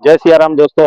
जय सिया राम दोस्तों।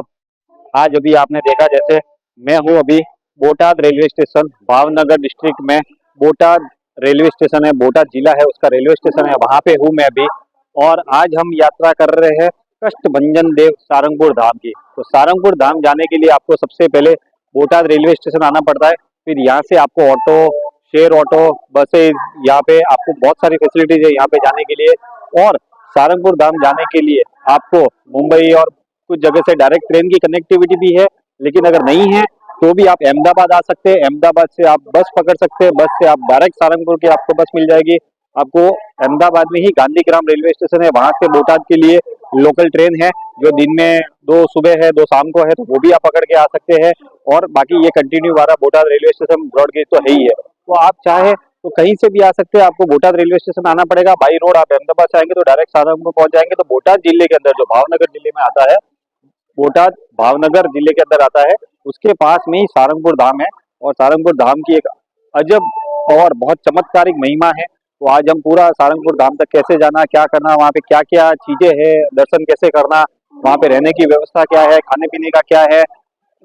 आज अभी आपने देखा जैसे मैं हूँ अभी Botad railway station, Bhavnagar district में बोटाद रेलवे स्टेशन है, बोटाद जिला है उसका रेलवे स्टेशन है, वहाँ पे हूँ मैं अभी। और आज हम यात्रा कर रहे हैं कष्टभंजन देव सारंगपुर धाम की। तो सारंगपुर धाम जाने के लिए आपको सबसे पहले बोटाद रेलवे स्टेशन आना पड़ता है। फिर यहाँ से आपको ऑटो, शेयर ऑटो, बसेज, यहाँ पे आपको बहुत सारी फैसिलिटीज है यहाँ पे जाने के लिए। और सारंगपुर धाम जाने के लिए आपको मुंबई और कुछ जगह से डायरेक्ट ट्रेन की कनेक्टिविटी भी है, लेकिन अगर नहीं है तो भी आप अहमदाबाद आ सकते हैं। अहमदाबाद से आप बस पकड़ सकते हैं, बस से आप डायरेक्ट सारंगपुर की आपको बस मिल जाएगी। आपको अहमदाबाद में ही गांधीग्राम रेलवे स्टेशन है, वहां से बोटाद के लिए लोकल ट्रेन है जो दिन में 2 सुबह है 2 शाम को है, तो वो भी आप पकड़ के आ सकते हैं। और बाकी ये कंटिन्यू वाला बोटाद रेलवे स्टेशन ब्रॉडगेज तो है ही है, तो आप चाहे तो कहीं से भी आ सकते हैं। आपको बोटाद रेलवे स्टेशन आना पड़ेगा बाई रोड। आप अहमदाबाद से आएंगे तो डायरेक्ट सारंगपुर पहुंच जाएंगे। तो बोटाद जिले के अंदर, जो भावनगर जिले में आता है, बोटाद भावनगर जिले के अंदर आता है, उसके पास में ही सारंगपुर धाम है। और सारंगपुर धाम की एक अजब और बहुत चमत्कारिक महिमा है। तो आज हम पूरा सारंगपुर धाम तक कैसे जाना, क्या करना, वहाँ पे क्या क्या चीजें हैं, दर्शन कैसे करना, वहाँ पे रहने की व्यवस्था क्या है, खाने पीने का क्या है,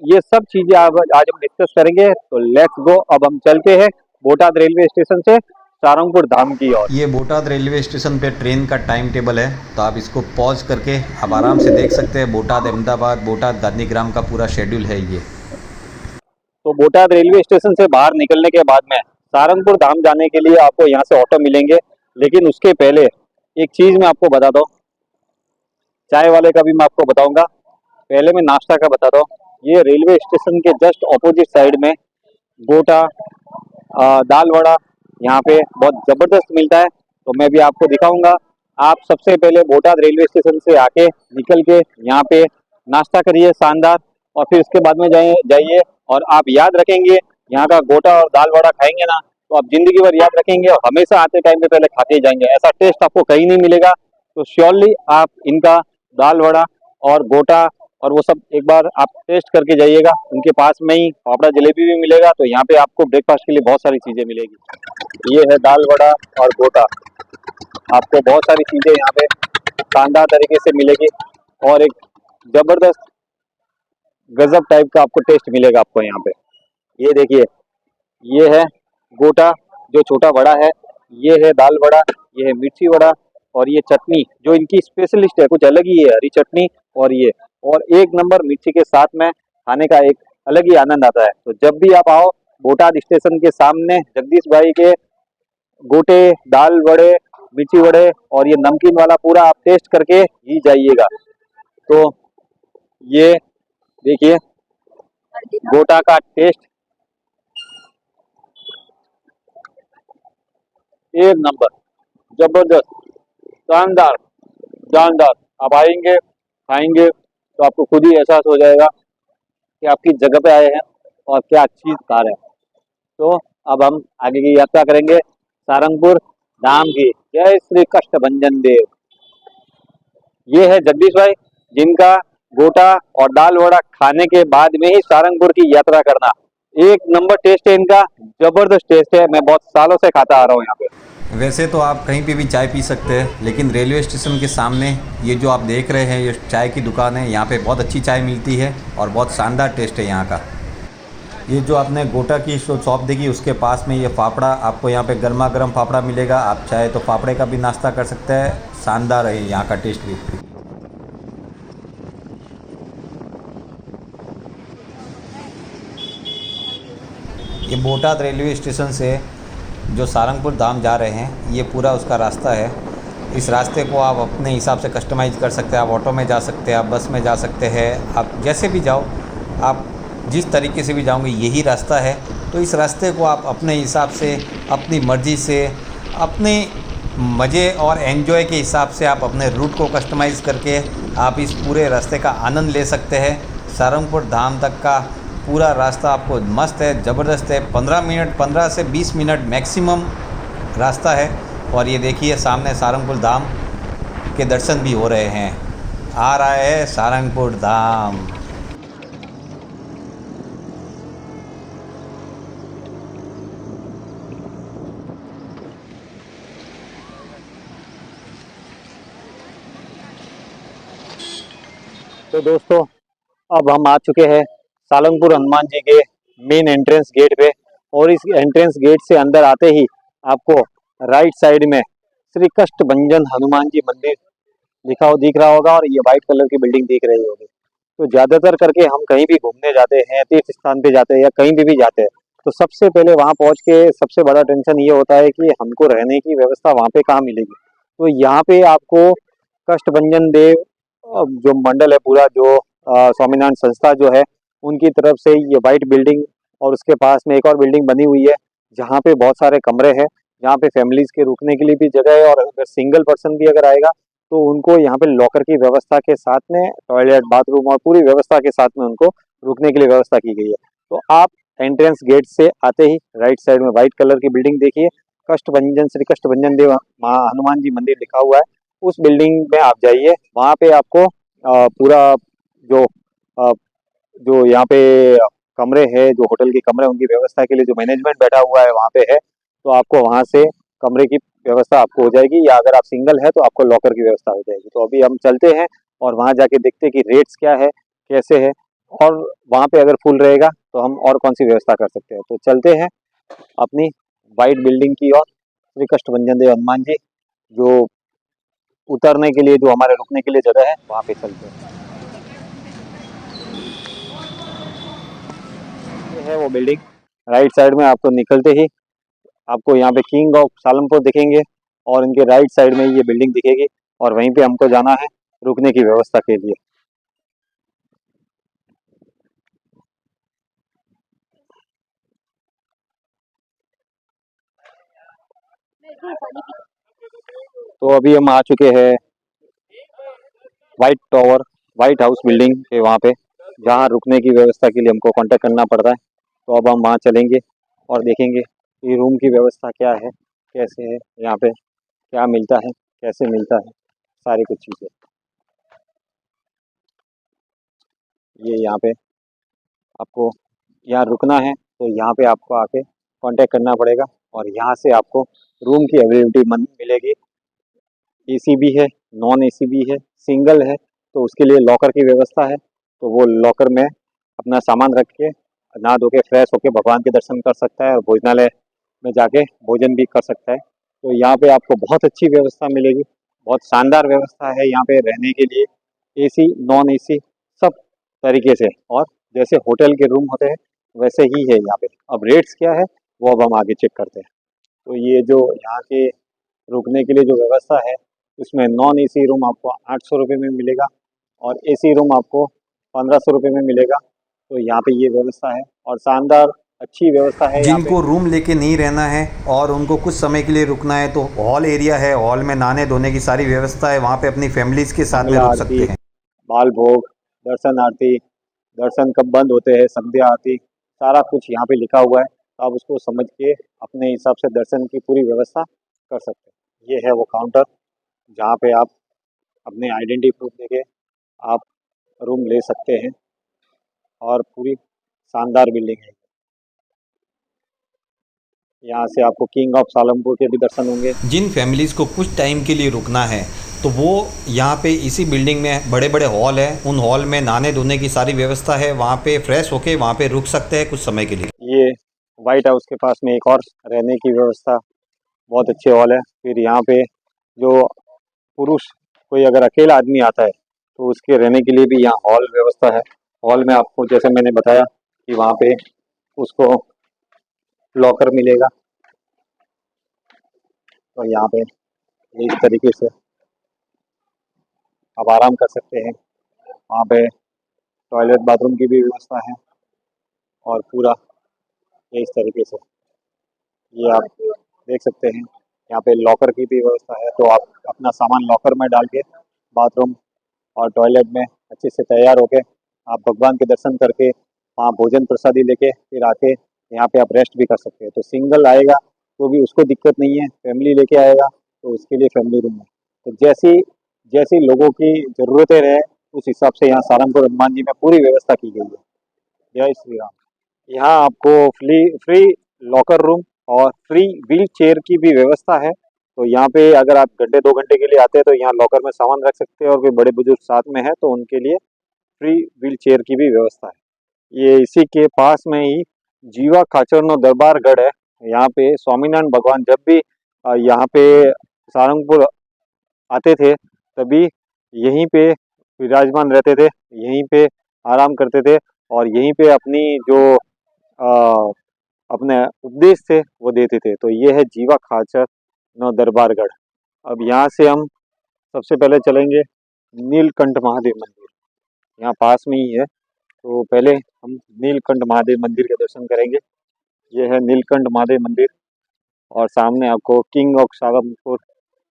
ये सब चीजें आज हम डिस्कस करेंगे। तो लेट्स गो, अब हम चलते हैं बोटाद रेलवे स्टेशन से सारंगपुर धाम की ओर। ये बोटाद रेलवे स्टेशन पे ट्रेन का टाइम टेबल है, तो आप इसको पॉज करके आप आराम से देख सकते हैं। बोटाद अहमदाबाद, बोटाद गांधीग्राम का पूरा शेड्यूल है ये। तो बोटाद रेलवे स्टेशन से बाहर निकलने के बाद में सारंगपुर धाम जाने के लिए आपको यहाँ से ऑटो मिलेंगे। लेकिन उसके पहले एक चीज मैं आपको बता दूं, चाय वाले का भी मैं आपको बताऊंगा, पहले मैं नाश्ता का बताता हूँ। ये रेलवे स्टेशन के जस्ट ऑपोजिट साइड में गोटा दाल वड़ा यहाँ पे बहुत जबरदस्त मिलता है, तो मैं भी आपको दिखाऊंगा। आप सबसे पहले बोटाद रेलवे स्टेशन से आके निकल के यहाँ पे नाश्ता करिए शानदार, और फिर उसके बाद में जाइए। और आप याद रखेंगे, यहाँ का गोटा और दाल वड़ा खाएंगे ना, तो आप जिंदगी भर याद रखेंगे और हमेशा आते टाइम पे पहले खाते ही जाएंगे। ऐसा टेस्ट आपको कहीं नहीं मिलेगा। तो श्योरली आप इनका दाल वड़ा और गोटा और वो सब एक बार आप टेस्ट करके जाइएगा। उनके पास में ही फाफड़ा जलेबी भी मिलेगा, तो यहाँ पे आपको ब्रेकफास्ट के लिए बहुत सारी चीजें मिलेगी। ये है दाल वड़ा और गोटा, आपको बहुत सारी चीजें यहाँ पे शानदार तरीके से मिलेगी और एक जबरदस्त गजब टाइप का आपको टेस्ट मिलेगा आपको यहाँ पे। ये देखिए, ये है गोटा जो छोटा बड़ा है, ये है दाल वड़ा, ये है मिर्ची वड़ा, और ये चटनी जो इनकी स्पेशलिस्ट है, कुछ अलग ही है, हरी चटनी। और ये और एक नंबर मिर्ची के साथ में खाने का एक अलग ही आनंद आता है। तो जब भी आप आओ बोटाद स्टेशन के सामने जगदीश भाई के गोटे, दाल वड़े, मिर्ची वड़े और ये नमकीन वाला पूरा आप टेस्ट करके ही जाइएगा। तो ये देखिए गोटा का टेस्ट एक नंबर, जबरदस्त, शानदार, जानदार। आप आएंगे खाएंगे तो आपको खुद ही एहसास हो जाएगा कि आपकी जगह पे आए हैं और क्या चीज खा रहे हैं। तो अब हम आगे की यात्रा करेंगे सारंगपुर धाम की। जय श्री कष्टभंजन देव। ये है जगदीश भाई, जिनका गोटा और दाल वड़ा खाने के बाद में ही सारंगपुर की यात्रा करना। एक नंबर टेस्ट है इनका, जबरदस्त टेस्ट है। मैं बहुत सालों से खाता आ रहा हूँ यहाँ पे। वैसे तो आप कहीं पे भी चाय पी सकते हैं, लेकिन रेलवे स्टेशन के सामने ये जो आप देख रहे हैं ये चाय की दुकान है। यहाँ पे बहुत अच्छी चाय मिलती है और बहुत शानदार टेस्ट है यहाँ का। ये जो आपने गोटा की शॉप देखी, उसके पास में ये फाफड़ा, आपको यहाँ पे गर्मा गर्म फाफड़ा मिलेगा। आप चाहे तो फाफड़े का भी नाश्ता कर सकते हैं, शानदार है यहाँ का टेस्ट भी। ये बोटाद रेलवे स्टेशन से जो सारंगपुर धाम जा रहे हैं, ये पूरा उसका रास्ता है। इस रास्ते को आप अपने हिसाब से कस्टमाइज़ कर सकते हैं। आप ऑटो में जा सकते हैं, आप बस में जा सकते हैं, आप जैसे भी जाओ, आप जिस तरीके से भी जाओगे यही रास्ता है। तो इस रास्ते को आप अपने हिसाब से, अपनी मर्ज़ी से, अपने मज़े और एंजॉय के हिसाब से आप अपने रूट को कस्टमाइज़ करके आप इस पूरे रास्ते का आनंद ले सकते हैं। सारंगपुर धाम तक का पूरा रास्ता आपको मस्त है, ज़बरदस्त है। 15 से 20 मिनट मैक्सिमम रास्ता है। और ये देखिए सामने सारंगपुर धाम के दर्शन भी हो रहे हैं। आ रहा है सारंगपुर धाम। तो दोस्तों, अब हम आ चुके हैं सालंगपुर हनुमान जी के मेन एंट्रेंस गेट पे। और इस एंट्रेंस गेट से अंदर आते ही आपको राइट साइड में श्री कष्टभंजन हनुमान जी मंदिर लिखा हो दिख रहा होगा, और ये व्हाइट कलर की बिल्डिंग दिख रही होगी। तो ज्यादातर करके हम कहीं भी घूमने जाते हैं, तीर्थ स्थान पे जाते हैं या कहीं भी जाते हैं, तो सबसे पहले वहां पहुंच के सबसे बड़ा टेंशन ये होता है कि हमको रहने की व्यवस्था वहां पे कहाँ मिलेगी। तो यहाँ पे आपको कष्टभंजन देव जो मंडल है पूरा, जो स्वामीनारायण संस्था जो है, उनकी तरफ से ये व्हाइट बिल्डिंग और उसके पास में एक और बिल्डिंग बनी हुई है, जहाँ पे बहुत सारे कमरे हैं, जहाँ पे फैमिलीज के रुकने के लिए भी जगह है। और अगर सिंगल पर्सन भी अगर आएगा तो उनको यहाँ पे लॉकर की व्यवस्था के साथ में टॉयलेट, बाथरूम और पूरी व्यवस्था के साथ में उनको रुकने के लिए व्यवस्था की गई है। तो आप एंट्रेंस गेट से आते ही राइट साइड में व्हाइट कलर की बिल्डिंग देखिए, कष्टभंजन श्री कष्टभंजन देव हनुमान जी मंदिर लिखा हुआ है। उस बिल्डिंग में आप जाइए, वहाँ पे आपको पूरा जो अ, जो यहाँ पे कमरे हैं, जो होटल के कमरे, उनकी व्यवस्था के लिए जो मैनेजमेंट बैठा हुआ है वहाँ पे है, तो आपको वहाँ से कमरे की व्यवस्था आपको हो जाएगी, या अगर आप सिंगल है तो आपको लॉकर की व्यवस्था हो जाएगी। तो अभी हम चलते हैं और वहाँ जाके देखते हैं कि रेट्स क्या है, कैसे है, और वहाँ पे अगर फुल रहेगा तो हम और कौन सी व्यवस्था कर सकते हैं। तो चलते हैं अपनी वाइट बिल्डिंग की ओर, श्री कष्टभंजन देव हनुमान जी, जो उतरने के लिए, जो हमारे रुकने के लिए जगह है, वहाँ पे चलते हैं। ये है वो बिल्डिंग, राइट साइड में आपको निकलते ही आपको यहाँ पे किंग ऑफ सालमपुर दिखेंगे, और इनके राइट साइड में ये बिल्डिंग दिखेगी, और वहीं पे हमको जाना है रुकने की व्यवस्था के लिए। तो अभी हम आ चुके हैं white tower, white house building के वहाँ पे, जहाँ रुकने की व्यवस्था के लिए हमको कांटेक्ट करना पड़ता है। तो अब हम वहाँ चलेंगे और देखेंगे कि रूम की व्यवस्था क्या है, कैसे है, यहाँ पे क्या मिलता है, कैसे मिलता है, सारी कुछ चीज़ें। ये यहाँ पे आपको यहाँ रुकना है तो यहाँ पे आपको आके कांटेक्ट करना पड़ेगा, और यहाँ से आपको रूम की अवेलेबिलिटी मिलेगी। एसी भी है, नॉन एसी भी है, सिंगल है तो उसके लिए लॉकर की व्यवस्था है। तो वो लॉकर में अपना सामान रख के नहा धो के फ्रेश होके भगवान के दर्शन कर सकता है, और भोजनालय में जाके भोजन भी कर सकता है। तो यहाँ पे आपको बहुत अच्छी व्यवस्था मिलेगी, बहुत शानदार व्यवस्था है यहाँ पे रहने के लिए, एसी नॉन एसी सब तरीके से। और जैसे होटल के रूम होते हैं वैसे ही है यहाँ पे। अब रेट्स क्या है वो अब हम आगे चेक करते हैं। तो ये जो यहाँ के रुकने के लिए जो व्यवस्था है, उसमें नॉन एसी रूम आपको 800 रुपये में मिलेगा, और एसी रूम आपको 1500 रुपये में मिलेगा। तो यहाँ पे ये व्यवस्था है, और शानदार अच्छी व्यवस्था है यहाँ पे। जिनको रूम लेके नहीं रहना है और उनको कुछ समय के लिए रुकना है, तो हॉल एरिया है, हॉल में नहाने धोने की सारी व्यवस्था है, वहाँ पे अपनी फैमिलीज़ के साथ में मंगला रुक आरती, सकते हैं। बाल भोग, दर्शन आरती, दर्शन कब बंद होते हैं, संध्या आरती, सारा कुछ यहाँ पे लिखा हुआ है। तो आप उसको समझ के अपने हिसाब से दर्शन की पूरी व्यवस्था कर सकते हैं। ये है वो काउंटर, जहाँ पे आप अपने आइडेंटिटी प्रूफ देके आप रूम ले सकते हैं, और पूरी शानदार बिल्डिंग है। यहाँ से आपको किंग ऑफ सालमपुर के भी दर्शन होंगे। जिन फैमिलीज़ को कुछ टाइम के लिए रुकना है तो वो यहाँ पे इसी बिल्डिंग में बड़े बड़े हॉल है, उन हॉल में नहाने धोने की सारी व्यवस्था है, वहाँ पे फ्रेश होके वहाँ पे रुक सकते हैं कुछ समय के लिए। ये व्हाइट हाउस के पास में एक और रहने की व्यवस्था, बहुत अच्छे हॉल है। फिर यहाँ पे जो पुरुष कोई अगर अकेला आदमी आता है तो उसके रहने के लिए भी यहाँ हॉल व्यवस्था है। हॉल में आपको जैसे मैंने बताया कि वहाँ पे उसको लॉकर मिलेगा, तो यहाँ पे इस तरीके से आप आराम कर सकते हैं। वहाँ पे टॉयलेट बाथरूम की भी व्यवस्था है, और पूरा इस तरीके से ये आप देख सकते हैं। यहाँ पे लॉकर की भी व्यवस्था है, तो आप अपना सामान लॉकर में डाल के बाथरूम और टॉयलेट में अच्छे से तैयार होके आप भगवान के दर्शन करके वहाँ भोजन प्रसादी लेके फिर आके यहाँ पे आप रेस्ट भी कर सकते हैं। तो सिंगल आएगा तो भी उसको दिक्कत नहीं है, फैमिली लेके आएगा तो उसके लिए फैमिली रूम है। तो जैसी जैसी लोगों की ज़रूरतें रहे उस हिसाब से यहाँ सारंगपुर हनुमान जी में पूरी व्यवस्था की गई है। जय श्री राम। यहाँ आपको फ्री फ्री लॉकर रूम और फ्री व्हील चेयर की भी व्यवस्था है। तो यहाँ पे अगर आप घंटे 2 घंटे के लिए आते हैं तो यहाँ लॉकर में सामान रख सकते हैं, और कोई बड़े बुजुर्ग साथ में है तो उनके लिए फ्री व्हील चेयर की भी व्यवस्था है। ये इसी के पास में ही जीवा खाचरनो दरबारगढ़ है। यहाँ पे स्वामीनारायण भगवान जब भी यहाँ पे सारंगपुर आते थे तभी यहीं पे विराजमान रहते थे, यहीं पे आराम करते थे, और यहीं पे अपनी जो अ, अपने उपदेश थे वो देते थे। तो ये है जीवा खाचर नो दरबारगढ़। अब यहाँ से हम सबसे पहले चलेंगे नीलकंठ महादेव मंदिर, यहाँ पास में ही है। तो पहले हम नीलकंठ महादेव मंदिर के दर्शन करेंगे। ये है नीलकंठ महादेव मंदिर, और सामने आपको किंग ऑफ सारंगपुर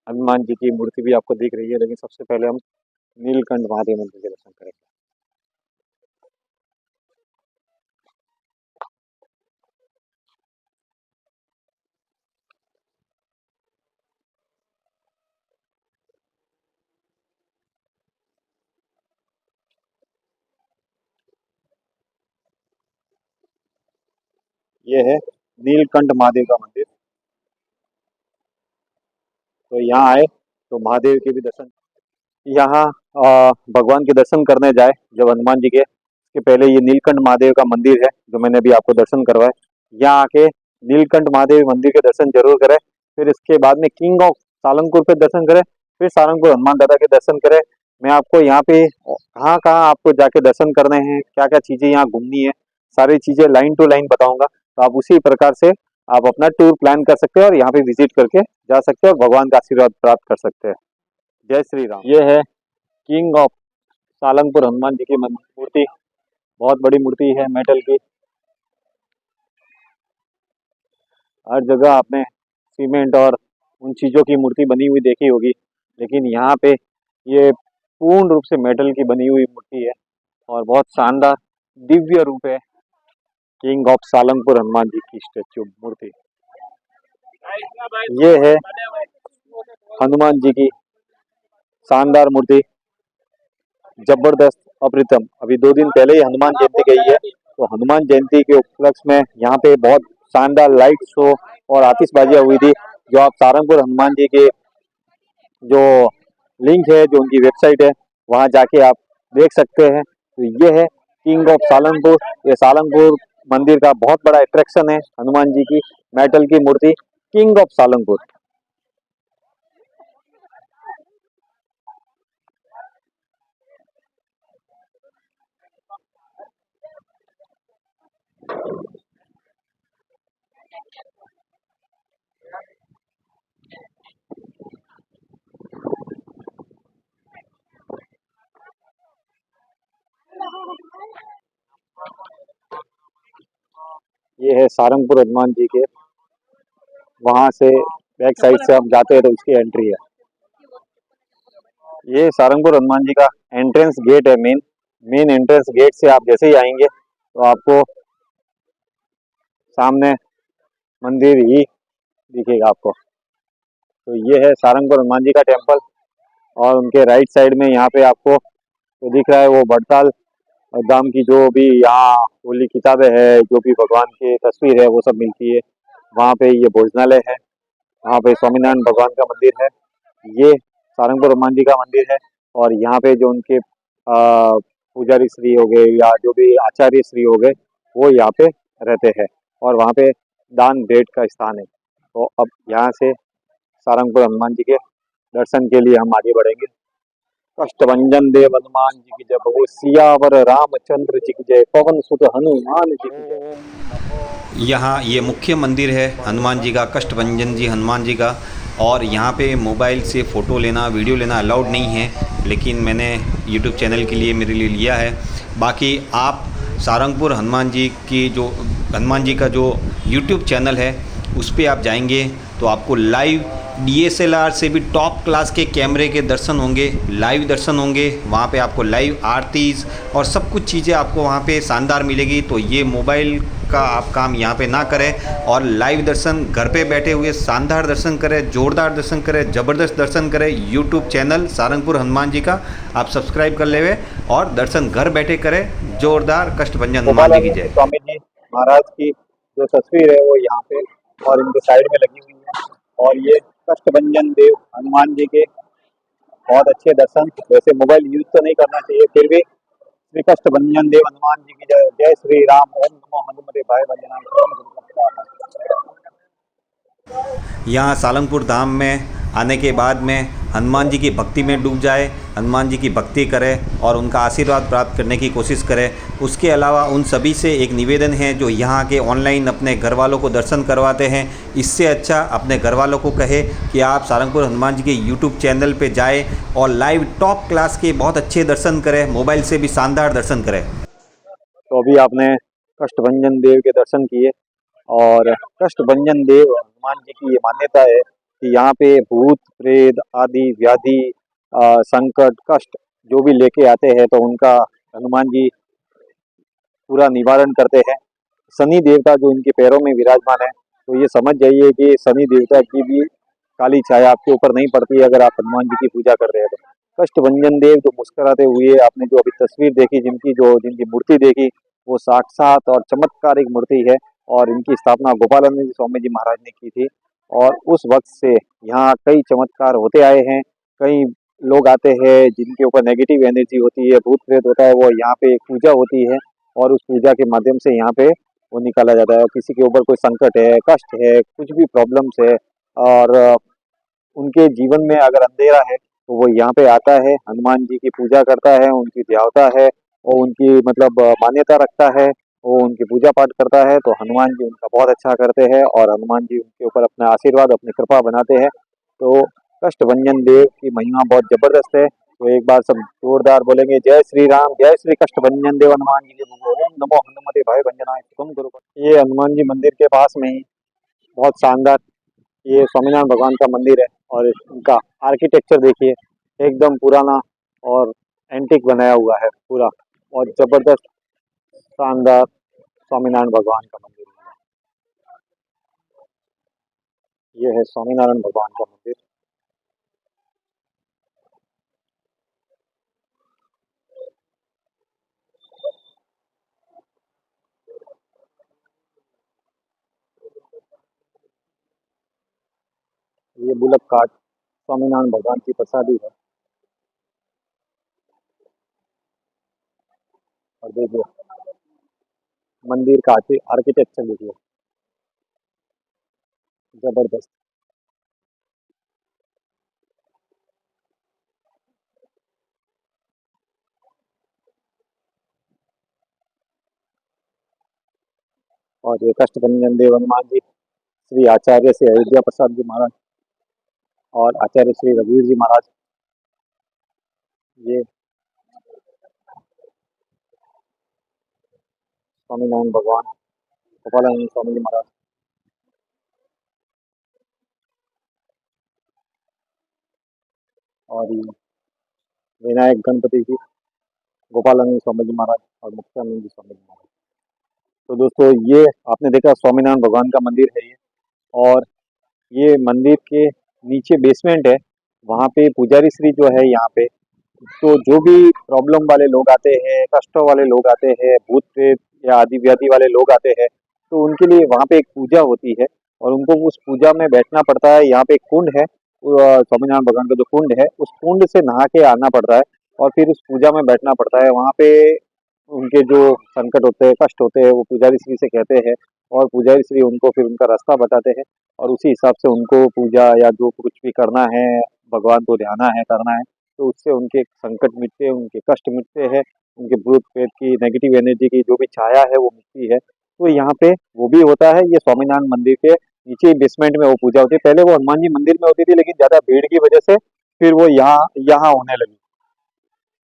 हनुमान जी की मूर्ति भी आपको दिख रही है। लेकिन सबसे पहले हम नीलकंठ महादेव मंदिर के दर्शन करेंगे। ये है नीलकंठ महादेव का मंदिर। तो यहाँ आए तो महादेव के भी दर्शन, यहाँ भगवान के दर्शन करने जाए जब हनुमान जी के, इसके पहले ये नीलकंठ महादेव का मंदिर है जो मैंने अभी आपको दर्शन करवाए। यहाँ आके नीलकंठ महादेव मंदिर के दर्शन जरूर करें। फिर इसके बाद में किंग ऑफ सालंगपुर पे दर्शन करें, फिर सारंगपुर हनुमान दादा के दर्शन करें। मैं आपको यहाँ पे कहाँ कहाँ आपको जाके दर्शन करने हैं, क्या क्या चीज़ें यहाँ घूमनी है, सारी चीज़ें लाइन टू लाइन बताऊंगा। तो आप उसी प्रकार से आप अपना टूर प्लान कर सकते हैं और यहाँ पे विजिट करके जा सकते हैं और भगवान का आशीर्वाद प्राप्त कर सकते हैं। जय श्री राम। ये है किंग ऑफ सालंगपुर हनुमान जी की मूर्ति, बहुत बड़ी मूर्ति है मेटल की। हर जगह आपने सीमेंट और उन चीज़ों की मूर्ति बनी हुई देखी होगी, लेकिन यहाँ पे ये पूर्ण रूप से मेटल की बनी हुई मूर्ति है और बहुत शानदार दिव्य रूप है किंग ऑफ सालंगपुर हनुमान जी की स्टैच्यू मूर्ति। ये है हनुमान जी की शानदार मूर्ति, जबरदस्त, अप्रतिम। अभी 2 दिन पहले ही हनुमान जयंती गई है, तो हनुमान जयंती के उपलक्ष्य में यहाँ पे बहुत शानदार लाइट शो और आतिशबाजियां हुई थी, जो आप सारंगपुर हनुमान जी के जो लिंक है, जो उनकी वेबसाइट है, वहाँ जाके आप देख सकते हैं। तो ये है किंग ऑफ सालंगपुर। ये सालंगपुर मंदिर का बहुत बड़ा अट्रैक्शन है, हनुमान जी की मेटल की मूर्ति किंग ऑफ सालंगपुर। ये है सारंगपुर हनुमान जी के, वहां से बैक साइड से हम जाते हैं तो उसकी एंट्री है। ये सारंगपुर हनुमान जी का एंट्रेंस गेट है। मेन एंट्रेंस गेट से आप जैसे ही आएंगे तो आपको सामने मंदिर ही दिखेगा आपको। तो ये है सारंगपुर हनुमान जी का टेम्पल, और उनके राइट साइड में यहाँ पे आपको जो दिख रहा है वो बड़ताल धाम की जो भी यहाँ होली किताबें है, जो भी भगवान की तस्वीर है, वो सब मिलती है। वहाँ पे ये भोजनालय है, वहाँ पे स्वामीनारायण भगवान का मंदिर है। ये सारंगपुर हनुमान जी का मंदिर है, और यहाँ पे जो उनके पुजारी श्री हो गए या जो भी आचार्य श्री हो गए, वो यहाँ पे रहते हैं, और वहाँ पे दान भेंट का स्थान है। तो अब यहाँ से सारंगपुर हनुमान जी के दर्शन के लिए हम आगे बढ़ेंगे। कष्टभंजन देव हनुमान जी की जय, प्रभु सियावर रामचंद्र जी की जय, पवन सुत हनुमान जी की जय। यहाँ ये मुख्य मंदिर है हनुमान जी का, कष्टभंजन जी हनुमान जी का। और यहाँ पे मोबाइल से फ़ोटो लेना, वीडियो लेना अलाउड नहीं है, लेकिन मैंने यूट्यूब चैनल के लिए मेरे लिए लिया है। बाकी आप सारंगपुर हनुमान जी की जो हनुमान जी का जो यूट्यूब चैनल है उस पर आप जाएंगे तो आपको लाइव DSLR से भी टॉप क्लास के कैमरे के दर्शन होंगे, लाइव दर्शन होंगे। वहाँ पे आपको लाइव आरतीज़ और सब कुछ चीज़ें आपको वहाँ पे शानदार मिलेगी। तो ये मोबाइल का आप काम यहाँ पे ना करें और लाइव दर्शन घर पे बैठे हुए शानदार दर्शन करें, जोरदार दर्शन करें, ज़बरदस्त दर्शन करें। यूट्यूब चैनल सारंगपुर हनुमान जी का आप सब्सक्राइब कर लेवे और दर्शन घर बैठे करें। जोरदार कष्टभंजन हनुमान जी की गोपालानंद जय। स्वामी जी महाराज की जो तस्वीर है वो यहाँ पे और इनके साइड में लगी हुई है। और ये कष्टभंजन देव हनुमान जी के बहुत अच्छे दर्शन। वैसे मोबाइल यूज तो नहीं करना चाहिए, फिर भी श्री कष्टभंजन देव हनुमान जी की जय। जय श्री राम, ओम नमो हनुमते भाई भंजना। यहाँ सालंगपुर धाम में आने के बाद में हनुमान जी की भक्ति में डूब जाए, हनुमान जी की भक्ति करें और उनका आशीर्वाद प्राप्त करने की कोशिश करें। उसके अलावा उन सभी से एक निवेदन है जो यहाँ के ऑनलाइन अपने घर वालों को दर्शन करवाते हैं, इससे अच्छा अपने घर वालों को कहे कि आप सारंगपुर हनुमान जी के यूट्यूब चैनल पे जाए और लाइव टॉप क्लास के बहुत अच्छे दर्शन करें, मोबाइल से भी शानदार दर्शन करें। तो अभी आपने कष्टभंजन देव के दर्शन किए और कष्टभंजन देव हनुमान जी की ये मान्यता है कि यहाँ पे भूत प्रेत आदि व्याधि संकट कष्ट जो भी लेके आते हैं तो उनका हनुमान जी पूरा निवारण करते हैं। शनि देवता जो इनके पैरों में विराजमान है, तो ये समझ जाइए कि शनि देवता की भी काली छाया आपके ऊपर नहीं पड़ती है अगर आप हनुमान जी की पूजा कर रहे हैं तो। कष्टभंजन देव जो मुस्कुराते हुए आपने जो अभी तस्वीर देखी, जिनकी मूर्ति देखी, वो साक्षात और चमत्कारिक मूर्ति है। और इनकी स्थापना गोपालानंद स्वामी जी महाराज ने की थी और उस वक्त से यहाँ कई चमत्कार होते आए हैं। कई लोग आते हैं जिनके ऊपर नेगेटिव एनर्जी होती है, भूत प्रेत होता है, वो यहाँ पे एक पूजा होती है और उस पूजा के माध्यम से यहाँ पे वो निकाला जाता है। किसी के ऊपर कोई संकट है, कष्ट है, कुछ भी प्रॉब्लम्स है और उनके जीवन में अगर अंधेरा है तो वो यहाँ पे आता है, हनुमान जी की पूजा करता है, उनकी ध्यावता है और उनकी मतलब मान्यता रखता है, वो उनकी पूजा पाठ करता है तो हनुमान जी उनका बहुत अच्छा करते हैं और हनुमान जी उनके ऊपर अपना आशीर्वाद, अपनी कृपा बनाते हैं। तो कष्टभंजन देव की महिमा बहुत जबरदस्त है। तो एक बार सब जोरदार बोलेंगे, जय श्री राम, जय श्री कष्टभंजन देव हनुमान जी की, ओम नमो हनुमते भाई भंजनाय तुम गुरु। ये हनुमान जी मंदिर के पास में ही बहुत शानदार ये स्वामीनारायण भगवान का मंदिर है और इनका आर्किटेक्चर देखिए, एकदम पुराना और एंटीक बनाया हुआ है पूरा और जबरदस्त शानदार स्वामीनारायण भगवान का मंदिर है। ये है स्वामीनारायण भगवान का मंदिर। ये बुलक काट स्वामीनारायण भगवान की प्रसादी है और देखिए मंदिर का आर्किटेक्चर देखिए, जबरदस्त। और ये कष्टभंजन देव हनुमान जी श्री आचार्य श्री अयोध्या प्रसाद जी महाराज और आचार्य श्री रघुवीर जी महाराज, ये स्वामीनारायण भगवान गोपालानंद स्वामी जी महाराज और ये विनायक गणपति जी, गोपालानंद स्वामी जी महाराज और मुक्तानंद जी स्वामी जी महाराज। तो दोस्तों ये आपने देखा स्वामीनारायण भगवान का मंदिर है ये। और ये मंदिर के नीचे बेसमेंट है, वहाँ पे पुजारी श्री जो है यहाँ पे, तो जो भी प्रॉब्लम वाले लोग आते हैं, कष्टों वाले लोग आते हैं, भूत प्रेत या आदि व्याधि वाले लोग आते हैं, तो उनके लिए वहाँ पे एक पूजा होती है और उनको उस पूजा में बैठना पड़ता है। यहाँ पे एक कुंड है, स्वामीनारायण भगवान का जो कुंड है, उस कुंड से नहा के आना पड़ता है और फिर उस पूजा में बैठना पड़ता है। वहाँ पे उनके जो संकट होते हैं, कष्ट होते हैं, वो पुजारी श्री से कहते हैं और पुजारी श्री उनको फिर उनका रास्ता बताते हैं और उसी हिसाब से उनको पूजा या जो कुछ भी करना है, भगवान को ध्याना है, करना है, तो उससे उनके संकट मिटते हैं, उनके कष्ट मिटते हैं, उनके भूत प्रेत की नेगेटिव एनर्जी की जो भी छाया है वो मिटती है। तो यहाँ पे वो भी होता है। ये स्वामीनारायण मंदिर के नीचे बेसमेंट में वो पूजा होती है। पहले वो हनुमान जी मंदिर में होती थी, लेकिन ज्यादा भीड़ की वजह से फिर वो यहाँ यहाँ होने लगी।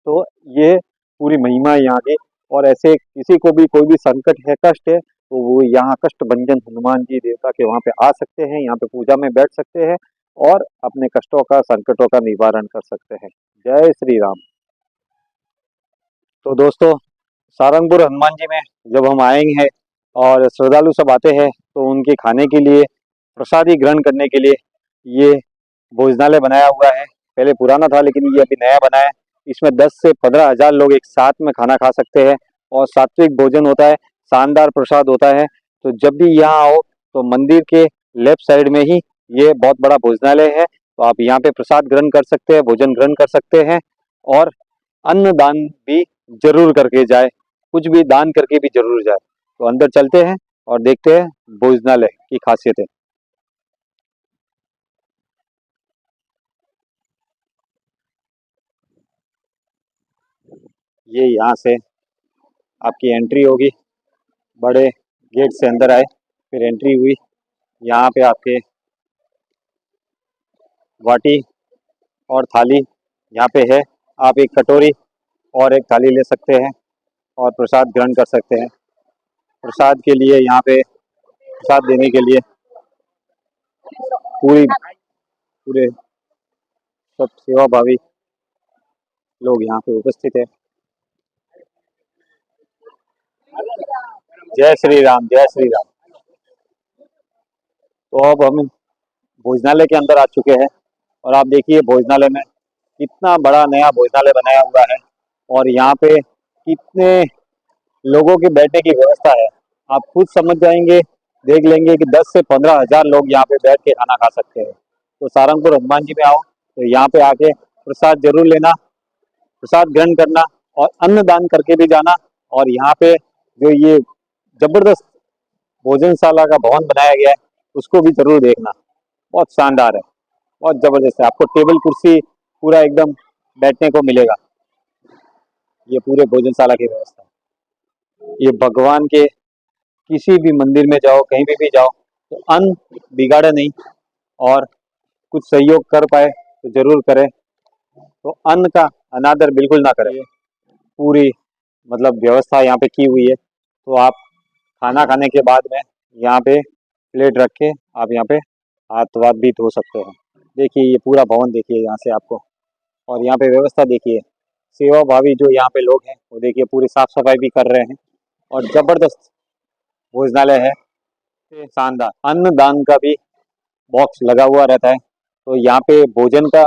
तो ये पूरी महिमा है यहाँ की। और ऐसे किसी को भी कोई भी संकट है, कष्ट है, तो वो यहाँ कष्टभंजन हनुमान जी देवता के वहाँ पे आ सकते हैं, यहाँ पे पूजा में बैठ सकते हैं और अपने कष्टों का, संकटों का निवारण कर सकते हैं। जय श्री राम। तो दोस्तों सारंगपुर हनुमान जी में जब हम आएंगे और श्रद्धालु सब आते हैं तो उनके खाने के लिए, प्रसादी ग्रहण करने के लिए ये भोजनालय बनाया हुआ है। पहले पुराना था लेकिन ये अभी नया बना है। इसमें 10 से 15,000 लोग एक साथ में खाना खा सकते हैं और सात्विक भोजन होता है, शानदार प्रसाद होता है। तो जब भी यहाँ आओ तो मंदिर के लेफ्ट साइड में ही ये बहुत बड़ा भोजनालय है, तो आप यहाँ पे प्रसाद ग्रहण कर सकते हैं, भोजन ग्रहण कर सकते हैं और अन्न दान भी जरूर करके जाए, कुछ भी दान करके भी जरूर जाए। तो अंदर चलते हैं और देखते हैं भोजनालय की खासियतें। ये यहाँ से आपकी एंट्री होगी, बड़े गेट से अंदर आए, फिर एंट्री हुई। यहाँ पे आपके वाटी और थाली यहाँ पे है। आप एक कटोरी और एक थाली ले सकते हैं और प्रसाद ग्रहण कर सकते हैं। प्रसाद के लिए यहाँ पे प्रसाद देने के लिए पूरे सब सेवाभावी लोग यहाँ पे उपस्थित है। जय श्री राम, जय श्री राम। तो अब हम भोजनालय के अंदर आ चुके हैं और आप देखिए भोजनालय में कितना बड़ा नया भोजनालय बनाया हुआ है और यहाँ पे कितने लोगों के बैठने की व्यवस्था है। आप खुद समझ जाएंगे, देख लेंगे कि 10 से 15,000 लोग यहाँ पे बैठ के खाना खा सकते हैं। तो सारंगपुर हनुमान जी में आओ तो यहाँ पे आके प्रसाद जरूर लेना, प्रसाद ग्रहण करना और अन्न दान करके भी जाना। और यहाँ पे जो ये जबरदस्त भोजनशाला का भवन बनाया गया है उसको भी जरूर देखना, बहुत शानदार है, बहुत जबरदस्त है। आपको टेबल कुर्सी पूरा एकदम बैठने को मिलेगा। ये पूरे भोजनशाला की व्यवस्था है। ये भगवान के किसी भी मंदिर में जाओ, कहीं भी जाओ तो अन्न बिगाड़े नहीं और कुछ सहयोग कर पाए तो जरूर करें। तो अन्न का अनादर बिल्कुल ना करें। पूरी मतलब व्यवस्था यहाँ पे की हुई है। तो आप खाना खाने के बाद में यहाँ पे प्लेट रख के आप यहाँ पे हाथ वाथ भी धो सकते हैं। देखिए ये पूरा भवन देखिए यहाँ से आपको, और यहाँ पे व्यवस्था देखिए, सेवा भावी जो यहाँ पे लोग हैं वो देखिए पूरी साफ सफाई भी कर रहे हैं और जबरदस्त भोजनालय है। शानदार अन्नदान का भी बॉक्स लगा हुआ रहता है। तो यहाँ पे भोजन का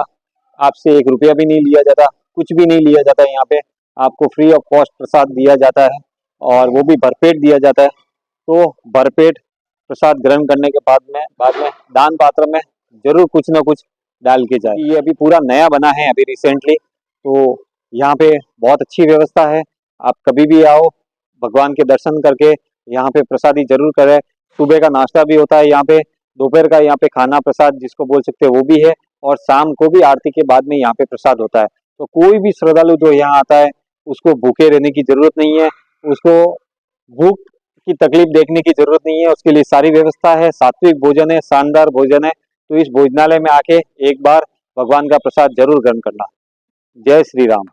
आपसे 1 रुपया भी नहीं लिया जाता, कुछ भी नहीं लिया जाता। यहाँ पे आपको फ्री ऑफ कॉस्ट प्रसाद दिया जाता है और वो भी भरपेट दिया जाता है। तो भरपेट प्रसाद ग्रहण करने के बाद में दान पात्र में जरूर कुछ ना कुछ डाल के जाए। ये अभी पूरा नया बना है अभी रिसेंटली, तो यहाँ पे बहुत अच्छी व्यवस्था है। आप कभी भी आओ, भगवान के दर्शन करके यहाँ पे प्रसादी जरूर करें। सुबह का नाश्ता भी होता है यहाँ पे, दोपहर का यहाँ पे खाना प्रसाद जिसको बोल सकते हैं वो भी है, और शाम को भी आरती के बाद में यहाँ पे प्रसाद होता है। तो कोई भी श्रद्धालु जो यहाँ आता है उसको भूखे रहने की जरूरत नहीं है, उसको भूख की तकलीफ देखने की जरूरत नहीं है। उसके लिए सारी व्यवस्था है, सात्विक भोजन है, शानदार भोजन है। तो इस भोजनालय में आके एक बार भगवान का प्रसाद जरूर ग्रहण करना। जय श्री राम।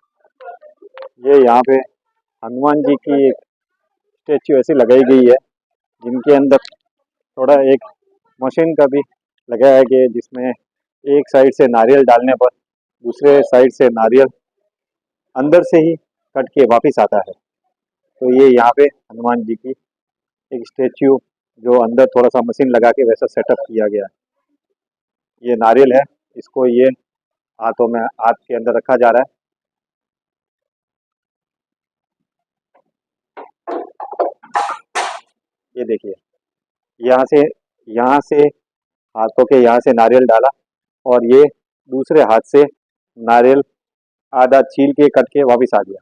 ये यहाँ पे हनुमान जी की एक स्टेच्यू ऐसी लगाई गई है जिनके अंदर थोड़ा एक मशीन का भी लगाया गया है, जिसमें एक साइड से नारियल डालने पर दूसरे साइड से नारियल अंदर से ही कट के वापिस आता है। तो ये यहाँ पे हनुमान जी की एक स्टेच्यू जो अंदर थोड़ा सा मशीन लगा के वैसा सेटअप किया गया है। ये नारियल है, इसको ये हाथों में हाथ के अंदर रखा जा रहा है। ये देखिए यहाँ से हाथों के यहाँ से नारियल डाला और ये दूसरे हाथ से नारियल आधा छील के कट के वापस आ गया।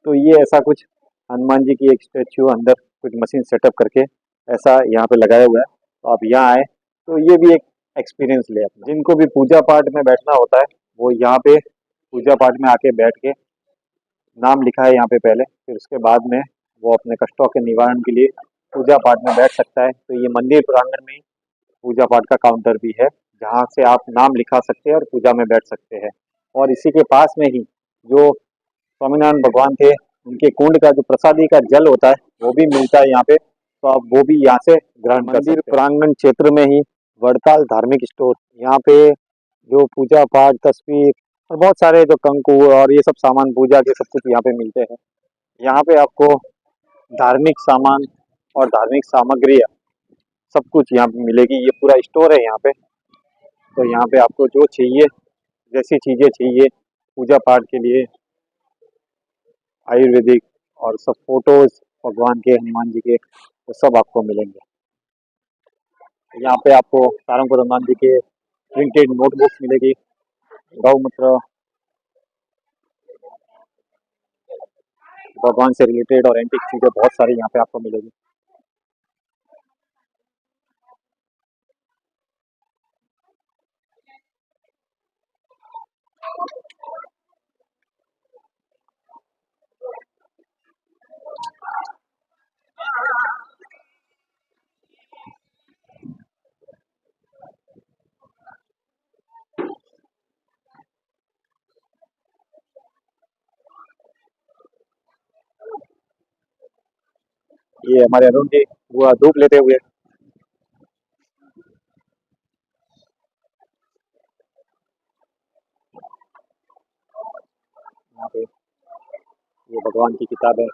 तो ये ऐसा कुछ हनुमान जी की एक स्टेच्यू अंदर कुछ मशीन सेटअप करके ऐसा यहाँ पे लगाया हुआ है। तो आप यहाँ आए तो ये भी एक एक्सपीरियंस ले। जिनको भी पूजा पाठ में बैठना होता है वो यहाँ पे पूजा पाठ में आके बैठ के, नाम लिखा है यहाँ पे पहले, फिर उसके बाद में वो अपने कष्टों के निवारण के लिए पूजा पाठ में बैठ सकता है। तो ये मंदिर प्रांगण में पूजा पाठ का काउंटर भी है जहाँ से आप नाम लिखा सकते हैं और पूजा में बैठ सकते हैं। और इसी के पास में ही जो स्वामीनारायण भगवान थे उनके कुंड का जो प्रसादी का जल होता है वो भी मिलता है यहाँ पे। तो आप वो भी यहाँ से ग्रहण कर सकते हैं। मंदिर प्रांगण क्षेत्र में ही वड़ताल धार्मिक स्टोर, यहाँ पे जो पूजा पाठ, तस्वीर और बहुत सारे जो कंकु और ये सब सामान पूजा के सब कुछ यहाँ पे मिलते हैं। यहाँ पे आपको धार्मिक सामान और धार्मिक सामग्री सब कुछ यहाँ पे मिलेगी। ये पूरा स्टोर है यहाँ पे। तो यहाँ पे आपको जो चाहिए, जैसी चीज़ें चाहिए पूजा पाठ के लिए, आयुर्वेदिक और सब फोटोज भगवान के, हनुमान जी के, वो सब आपको मिलेंगे। यहाँ पे आपको सारंगपुर हनुमान जी के प्रिंटेड नोटबुक्स मिलेगी, गौमूत्र, भगवान से रिलेटेड और एंटिक चीज़ें बहुत सारी यहाँ पे आपको मिलेगी। ये हमारे अरुण जी वो धूप लेते हुए, यहाँ पे ये भगवान की किताब है।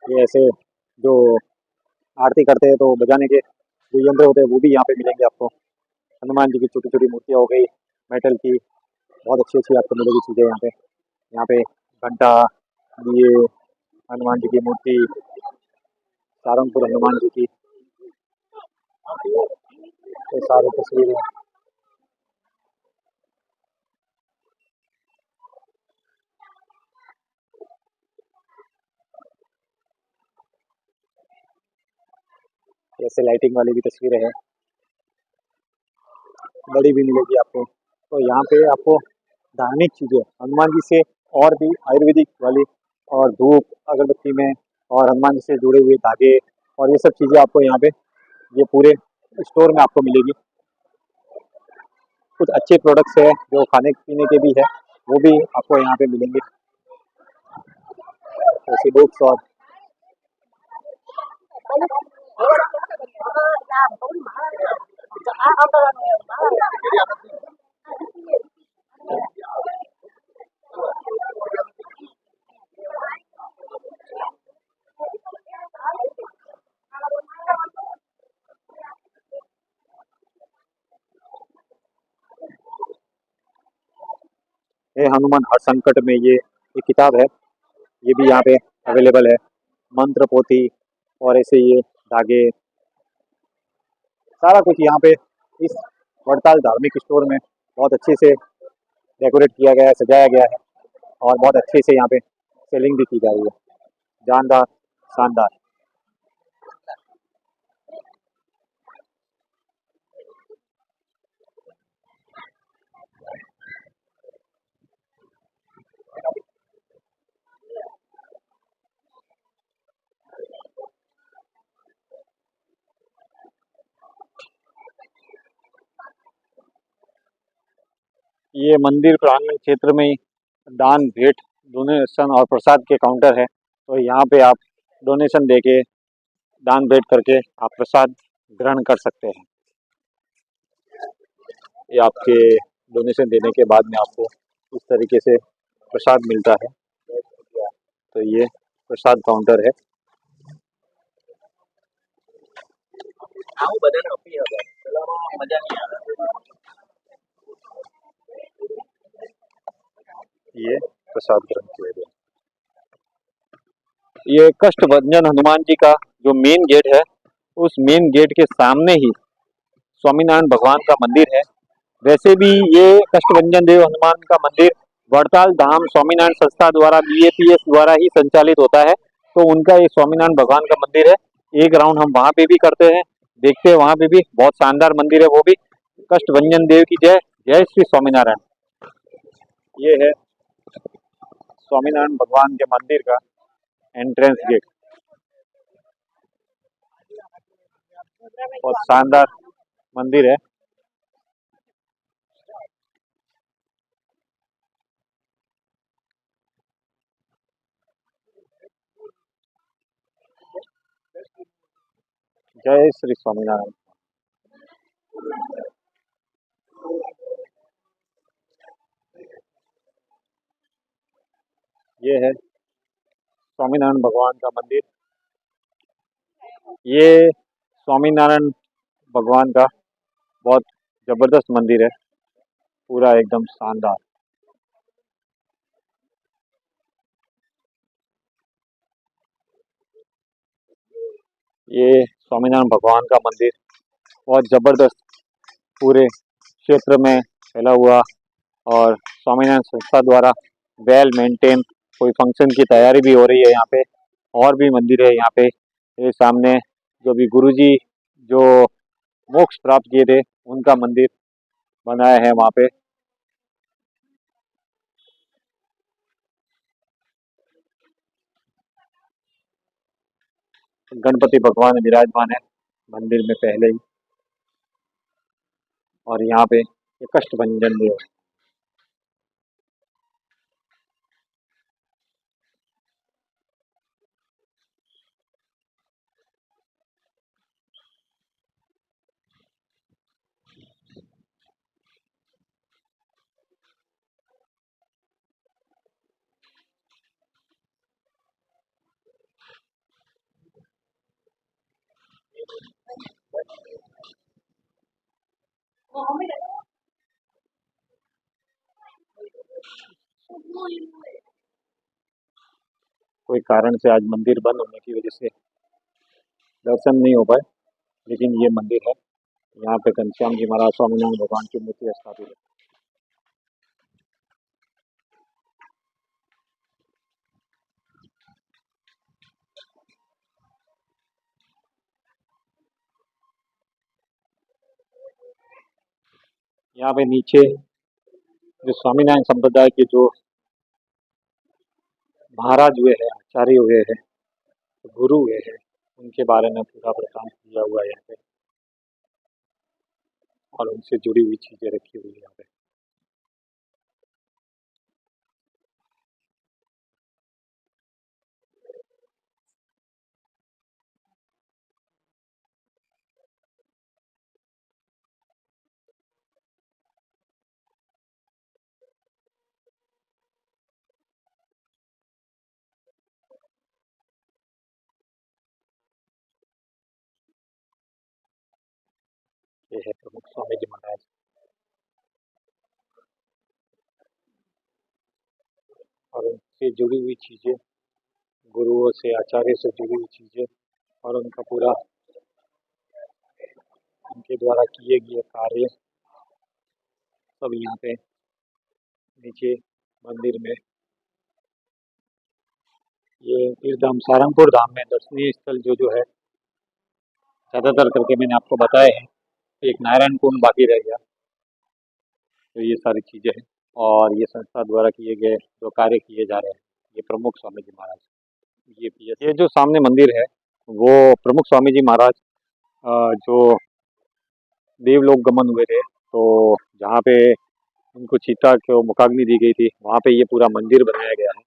ये ऐसे जो आरती करते हैं तो बजाने के जो यंत्र होते हैं वो भी यहाँ पे मिलेंगे आपको। हनुमान जी की छोटी छोटी मूर्तियाँ हो गई मेटल की, बहुत अच्छी अच्छी आपको मिलेगी चीज़ें यहाँ पे। यहाँ पे घंटा, ये हनुमान जी की मूर्ति, सारंगपुर हनुमान जी की ये सारी तस्वीरें। ऐसे लाइटिंग वाली भी तस्वीरें हैं, बड़ी भी मिलेगी आपको। तो यहाँ पे आपको धार्मिक चीज़ें हनुमान जी से और भी आयुर्वेदिक वाली, और धूप अगरबत्ती में, और हनुमान जी से जुड़े हुए धागे और ये सब चीज़ें आपको यहाँ पे ये पूरे स्टोर में आपको मिलेगी। कुछ अच्छे प्रोडक्ट्स है जो खाने पीने के भी है, वो भी आपको यहाँ पे मिलेंगे, जैसे बुक्स और ये हनुमान हर संकट में, ये एक किताब है, ये भी यहाँ पे अवेलेबल है। मंत्र पोथी और ऐसे ये धागे, सारा कुछ यहाँ पे इस वड़ताल धार्मिक स्टोर में बहुत अच्छे से डेकोरेट किया गया है, सजाया गया है, और बहुत अच्छे से यहाँ पे सेलिंग भी की जा रही है, जानदार, शानदार। ये मंदिर प्रांगण क्षेत्र में ही दान भेंट डोनेशन और प्रसाद के काउंटर है। तो यहाँ पे आप डोनेशन देके, दान भेंट करके आप प्रसाद ग्रहण कर सकते हैं। ये आपके डोनेशन देने के बाद में आपको इस तरीके से प्रसाद मिलता है। तो ये प्रसाद काउंटर है। ये प्रसाद ग्रहण किया गया। ये कष्टभंजन हनुमान जी का जो मेन गेट है, उस मेन गेट के सामने ही स्वामीनारायण भगवान का मंदिर है। वैसे भी ये कष्टभंजन देव हनुमान का मंदिर वड़ताल धाम स्वामीनारायण संस्था द्वारा, BAPS द्वारा ही संचालित होता है। तो उनका ये स्वामीनारायण भगवान का मंदिर है। एक राउंड हम वहाँ पे भी करते हैं, देखते हैं, वहाँ पे भी बहुत शानदार मंदिर है वो भी। कष्टभंजन देव की जय, जय श्री स्वामीनारायण। ये है स्वामीनारायण भगवान के मंदिर का एंट्रेंस गेट। बहुत शानदार मंदिर है। जय श्री स्वामीनारायण। ये है स्वामीनारायण भगवान का मंदिर। ये स्वामीनारायण भगवान का बहुत जबरदस्त मंदिर है, पूरा एकदम शानदार। ये स्वामीनारायण भगवान का मंदिर बहुत जबरदस्त पूरे क्षेत्र में फैला हुआ, और स्वामीनारायण संस्था द्वारा वेल मेंटेन, कोई फंक्शन की तैयारी भी हो रही है यहाँ पे। और भी मंदिर है यहाँ पे। ये सामने जो भी गुरुजी जो मोक्ष प्राप्त किए थे उनका मंदिर बनाया है वहाँ पे। गणपति भगवान विराजमान है मंदिर में पहले ही, और यहाँ पे ये कष्टभंजन भी है। कोई कारण से आज मंदिर बंद होने की वजह से दर्शन नहीं हो पाए, लेकिन ये मंदिर है। यहाँ पे घनश्याम जी महाराज स्वामीनारायण भगवान की मूर्ति स्थापित है। यहाँ पे नीचे जो स्वामीनारायण संप्रदाय के जो महाराज हुए हैं, आचार्य हुए हैं, गुरु हुए हैं, उनके बारे में पूरा प्रकाश दिया हुआ है यहाँ पे, और उनसे जुड़ी हुई चीजें रखी हुई है यहाँ पे। ये है प्रमुख स्वामी जी महाराज, और उनसे जुड़ी हुई चीजें, गुरुओं से, आचार्य से जुड़ी हुई चीजें, और उनका पूरा उनके द्वारा किए गए कार्य सब यहाँ पे नीचे मंदिर में। ये इस धाम सारंगपुर धाम में दर्शनीय स्थल जो जो है, ज़्यादातर करके मैंने आपको बताए हैं। एक नारायण कुंड बाकी रह गया। तो ये सारी चीज़ें हैं, और ये संस्था द्वारा किए गए जो कार्य किए जा रहे हैं, ये प्रमुख स्वामी जी महाराज। ये जो सामने मंदिर है वो प्रमुख स्वामी जी महाराज जो देवलोक गमन हुए थे, तो जहाँ पे उनको चिता को मुखाग्नि दी गई थी, वहाँ पे ये पूरा मंदिर बनाया गया है।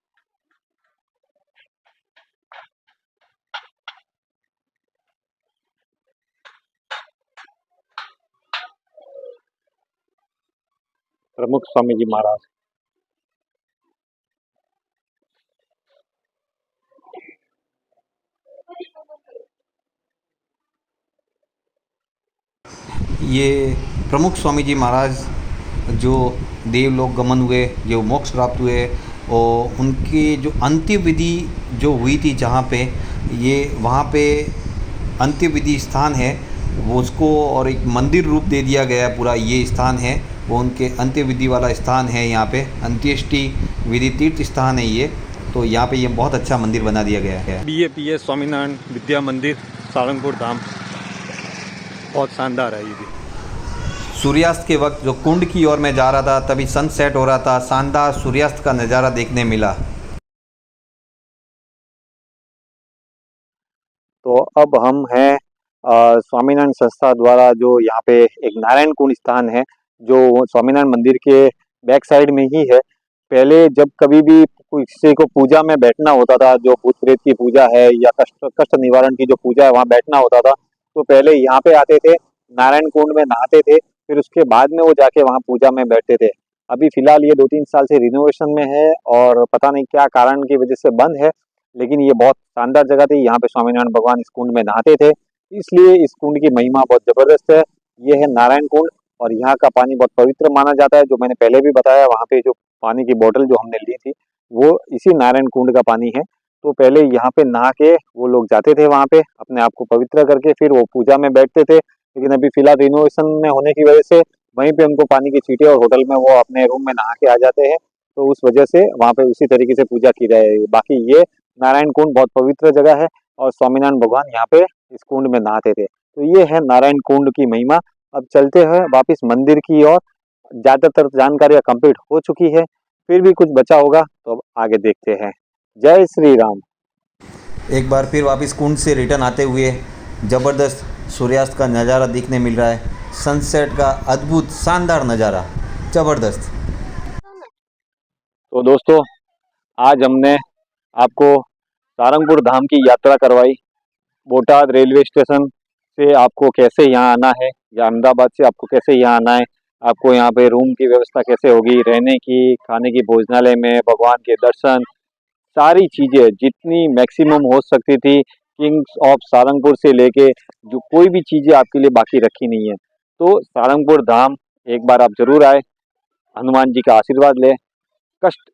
प्रमुख स्वामी जी महाराज। ये प्रमुख स्वामी जी महाराज जो देवलोक गमन हुए, जो मोक्ष प्राप्त हुए, और उनकी जो अंतिम विधि जो हुई थी जहाँ पे, ये वहाँ पे अंतिम विधि स्थान है वो, उसको और एक मंदिर रूप दे दिया गया है। पूरा ये स्थान है वो उनके अंतिम विधि वाला स्थान है। यहाँ पे अंत्येष्टि विधि तीर्थ स्थान है ये। तो यहाँ पे ये बहुत अच्छा मंदिर बना दिया गया है। BAPS स्वामीनारायण विद्या मंदिर सारंगपुर धाम, बहुत शानदार है ये भी। सूर्यास्त के वक्त जो कुंड की ओर मैं जा रहा था, तभी सनसेट हो रहा था, शानदार सूर्यास्त का नज़ारा देखने मिला। तो अब हम हैं स्वामीनारायण संस्था द्वारा जो यहाँ पे एक नारायण कुंड स्थान है, जो स्वामीनारायण मंदिर के बैक साइड में ही है। पहले जब कभी भी किसी को पूजा में बैठना होता था, जो भूत प्रेत की पूजा है या कष्ट कष्ट निवारण की जो पूजा है, वहाँ बैठना होता था, तो पहले यहाँ पे आते थे, नारायण कुंड में नहाते थे, फिर उसके बाद में वो जाके वहाँ पूजा में बैठते थे। अभी फिलहाल ये 2-3 साल से रिनोवेशन में है और पता नहीं क्या कारण की वजह से बंद है, लेकिन ये बहुत शानदार जगह थी। यहाँ पे स्वामीनारायण भगवान इस कुंड में नहाते थे, इसलिए इस कुंड की महिमा बहुत जबरदस्त है। ये है नारायण कुंड और यहाँ का पानी बहुत पवित्र माना जाता है। जो मैंने पहले भी बताया, वहाँ पे जो पानी की बोतल जो हमने ली थी, वो इसी नारायण कुंड का पानी है। तो पहले यहाँ पे नहा के वो लोग जाते थे, वहाँ पे अपने आप को पवित्र करके फिर वो पूजा में बैठते थे। लेकिन अभी फिलहाल रिनोवेशन में होने की वजह से वहीं पे उनको पानी की छींटे और होटल में वो अपने रूम में नहा के आ जाते हैं, तो उस वजह से वहाँ पे उसी तरीके से पूजा की जाएगी। बाकी ये नारायण कुंड बहुत पवित्र जगह है और स्वामीनारायण भगवान यहाँ पे इस कुंड में नहाते थे। तो ये है नारायण कुंड की महिमा। अब चलते हैं वापिस मंदिर की ओर। ज्यादातर जानकारियां कंप्लीट हो चुकी है, फिर भी कुछ बचा होगा तो अब आगे देखते हैं। जय श्री राम। एक बार फिर वापस कुंड से रिटर्न आते हुए ज़बरदस्त सूर्यास्त का नज़ारा देखने मिल रहा है। सनसेट का अद्भुत शानदार नज़ारा, ज़बरदस्त। तो दोस्तों, आज हमने आपको सारंगपुर धाम की यात्रा करवाई। बोटाद रेलवे स्टेशन से आपको कैसे यहाँ आना है, या अहमदाबाद से आपको कैसे यहाँ आना है, आपको यहाँ पे रूम की व्यवस्था कैसे होगी, रहने की, खाने की, भोजनालय में, भगवान के दर्शन, सारी चीजें जितनी मैक्सिमम हो सकती थी, किंग्स ऑफ सारंगपुर से लेके जो कोई भी चीजें आपके लिए बाकी रखी नहीं है। तो सारंगपुर धाम एक बार आप जरूर आए, हनुमान जी का आशीर्वाद ले, कष्ट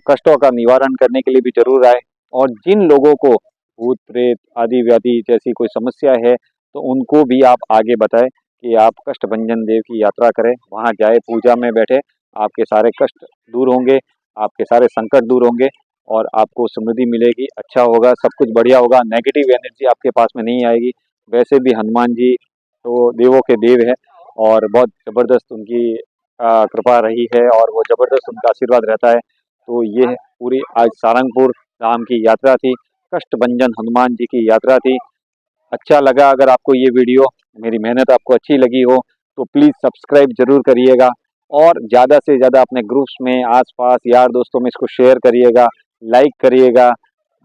कष्टों का निवारण करने के लिए भी जरूर आए। और जिन लोगों को भूत प्रेत आदि व्याधि जैसी कोई समस्या है, तो उनको भी आप आगे बताएं कि आप कष्ट भंजन देव की यात्रा करें, वहां जाए, पूजा में बैठे, आपके सारे कष्ट दूर होंगे, आपके सारे संकट दूर होंगे और आपको समृद्धि मिलेगी, अच्छा होगा, सब कुछ बढ़िया होगा, नेगेटिव एनर्जी आपके पास में नहीं आएगी। वैसे भी हनुमान जी तो देवों के देव है और बहुत जबरदस्त उनकी कृपा रही है और वो जबरदस्त उनका आशीर्वाद रहता है। तो ये पूरी आज सारंगपुर धाम की यात्रा थी, कष्ट भंजन हनुमान जी की यात्रा थी। अच्छा लगा अगर आपको ये वीडियो, मेरी मेहनत आपको अच्छी लगी हो, तो प्लीज़ सब्सक्राइब जरूर करिएगा और ज़्यादा से ज़्यादा अपने ग्रुप्स में, आसपास, यार दोस्तों में इसको शेयर करिएगा, लाइक करिएगा।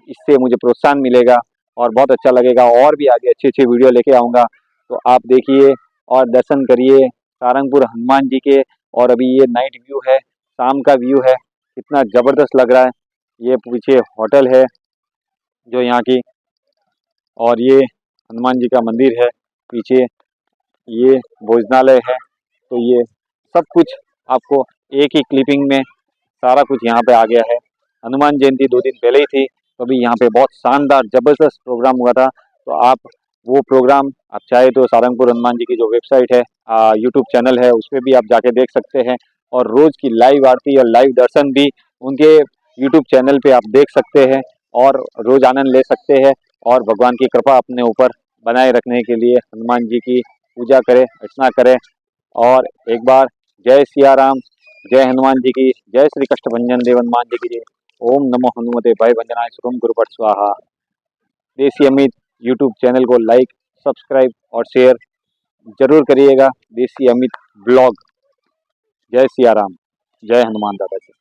इससे मुझे प्रोत्साहन मिलेगा और बहुत अच्छा लगेगा, और भी आगे अच्छी अच्छी वीडियो लेके आऊँगा। तो आप देखिए और दर्शन करिए सारंगपुर हनुमान जी के। और अभी ये नाइट व्यू है, शाम का व्यू है, कितना ज़बरदस्त लग रहा है। ये पीछे होटल है जो यहाँ की, और ये हनुमान जी का मंदिर है पीछे, ये भोजनालय है। तो ये सब कुछ आपको एक ही क्लिपिंग में सारा कुछ यहाँ पे आ गया है। हनुमान जयंती 2 दिन पहले ही थी, तो अभी यहाँ पे बहुत शानदार जबरदस्त प्रोग्राम हुआ था। तो आप वो प्रोग्राम आप चाहे तो सारंगपुर हनुमान जी की जो वेबसाइट है, यूट्यूब चैनल है, उस पर भी आप जाके देख सकते हैं। और रोज की लाइव आरती और लाइव दर्शन भी उनके यूट्यूब चैनल पे आप देख सकते हैं और रोज आनंद ले सकते हैं। और भगवान की कृपा अपने ऊपर बनाए रखने के लिए हनुमान जी की पूजा करें, अर्चना करें। और एक बार जय सिया राम, जय हनुमान जी की, जय श्री कष्टभंजन देव हनुमान जी की जय। ओम नमो हनुमते भय भंजनाय सुरम गुरुपट स्वाहा। देसी अमित यूट्यूब चैनल को लाइक, सब्सक्राइब और शेयर जरूर करिएगा। देसी अमित ब्लॉग। जय सिया राम, जय हनुमान दादा जी।